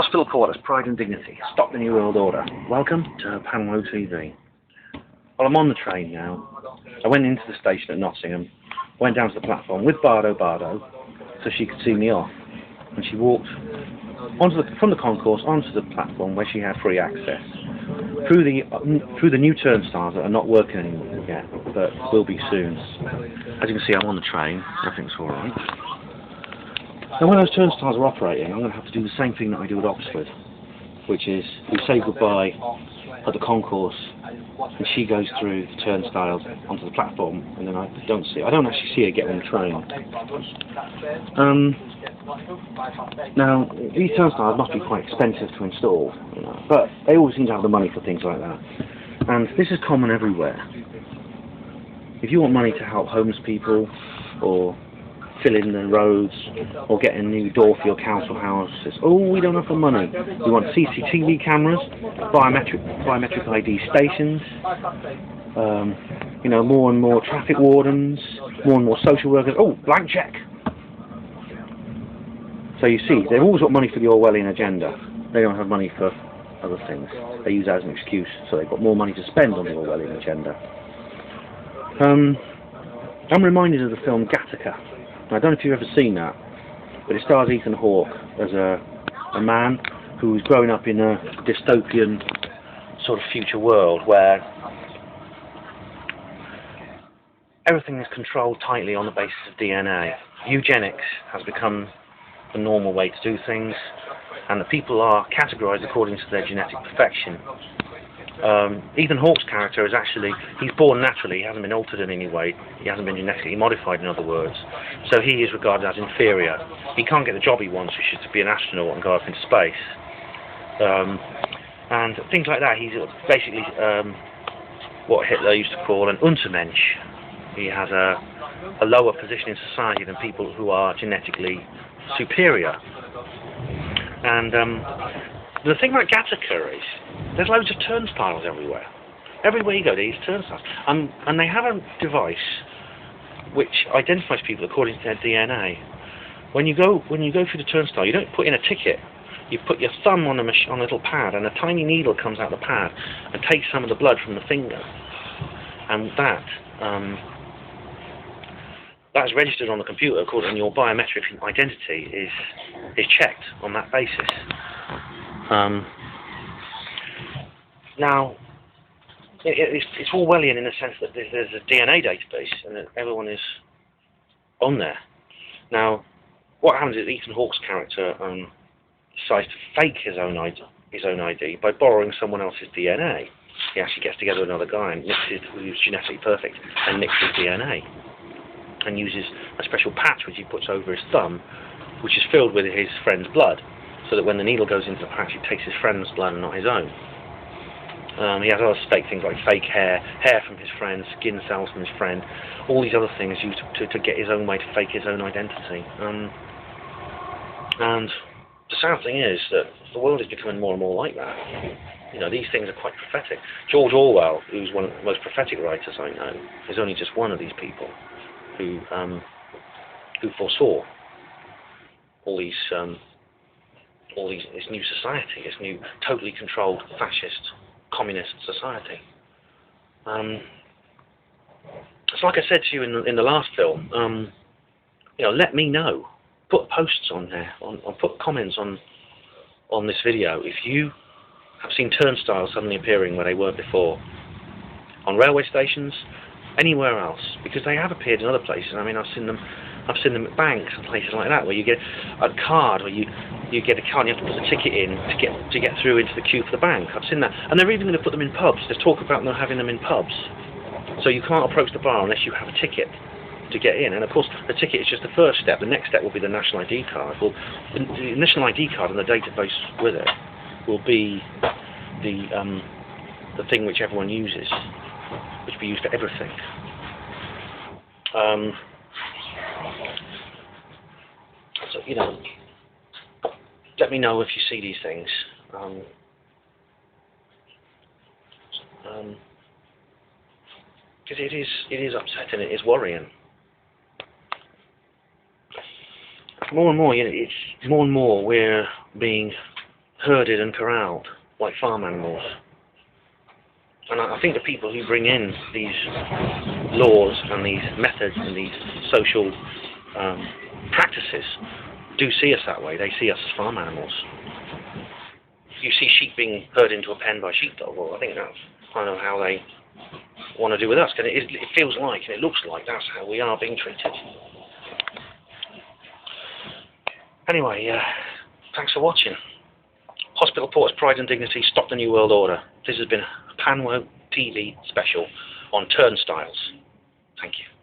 Hospital Quarters, Pride and Dignity. Stop the New World Order. Welcome to Panlo TV. Well, I'm on the train now. I went into the station at Nottingham, went down to the platform with Bardo so she could see me off. And she walked from the concourse onto the platform where she had free access. Through the new turnstiles that are not working anymore yet, but will be soon. As you can see, I'm on the train. Everything's alright. And when those turnstiles are operating, I'm going to have to do the same thing that I do at Oxford, which is we say goodbye at the concourse, and she goes through the turnstiles onto the platform, and then I don't actually see her get on the train. Now, these turnstiles must be quite expensive to install, but they always seem to have the money for things like that. And this is common everywhere. If you want money to help homeless people, or fill in the roads, or get a new door for your council house, it's, oh, we don't have the money. We want CCTV cameras, biometric ID stations, more and more traffic wardens, more and more social workers. Oh, blank check. So you see, they've always got money for the Orwellian agenda. They don't have money for other things. They use that as an excuse, so they've got more money to spend on the Orwellian agenda. I'm reminded of the film Gattaca. I don't know if you've ever seen that, but it stars Ethan Hawke as a man who's growing up in a dystopian sort of future world where everything is controlled tightly on the basis of DNA. Eugenics has become the normal way to do things, and the people are categorized according to their genetic perfection. Ethan Hawke's character is he's born naturally, he hasn't been altered in any way, he hasn't been genetically modified, in other words, so he is regarded as inferior. He can't get the job he wants, which is to be an astronaut and go up into space. And things like that. He's basically what Hitler used to call an Untermensch. He has a lower position in society than people who are genetically superior. And the thing about Gattaca is there's loads of turnstiles everywhere. Everywhere you go, there are turnstiles, and they have a device which identifies people according to their DNA. When you go through the turnstile, you don't put in a ticket. You put your thumb on a little pad, and a tiny needle comes out of the pad and takes some of the blood from the finger, and that's registered on the computer, and your biometric identity is checked on that basis. Now, it's Orwellian in the sense that there's a DNA database and that everyone is on there. Now, what happens is Ethan Hawke's character decides to fake his own ID by borrowing someone else's DNA. He actually gets together with another guy and who's genetically perfect and nicks his DNA, and uses a special patch which he puts over his thumb, which is filled with his friend's blood, so that when the needle goes into the patch, it takes his friend's blood and not his own. He has other fake things like fake hair from his friend, skin cells from his friend, all these other things used to get his own way to fake his own identity. And the sad thing is that the world is becoming more and more like that. These things are quite prophetic. George Orwell, who's one of the most prophetic writers I know, is only just one of these people who foresaw this new society, this new totally controlled fascist communist society. It's like I said to you in the last film. Let me know. Put posts on there, or put comments on this video if you have seen turnstiles suddenly appearing where they weren't before, on railway stations, anywhere else, because they have appeared in other places. I mean, I've seen them at banks and places like that, where you get a card, or you get a card and you have to put the ticket in to get through into the queue for the bank. I've seen that, and they're even going to put them in pubs. There's talk about them having them in pubs, so you can't approach the bar unless you have a ticket to get in. And of course, the ticket is just the first step. The next step will be the national ID card. Well, the national ID card and the database with it will be the thing which everyone uses, which will be used for everything. So let me know if you see these things. Because it is upsetting. It is worrying. More and more, it's more and more we're being herded and corralled like farm animals. And I think the people who bring in these laws and these methods and these social practices do see us that way. They see us as farm animals. You see sheep being herded into a pen by sheepdog. Well, I think that's kind of how they want to do with us. Because it feels like and it looks like that's how we are being treated. Anyway, thanks for watching. Hospital Porters Pride and Dignity, Stop the New World Order. This has been a Panwo TV special on turnstiles. Thank you.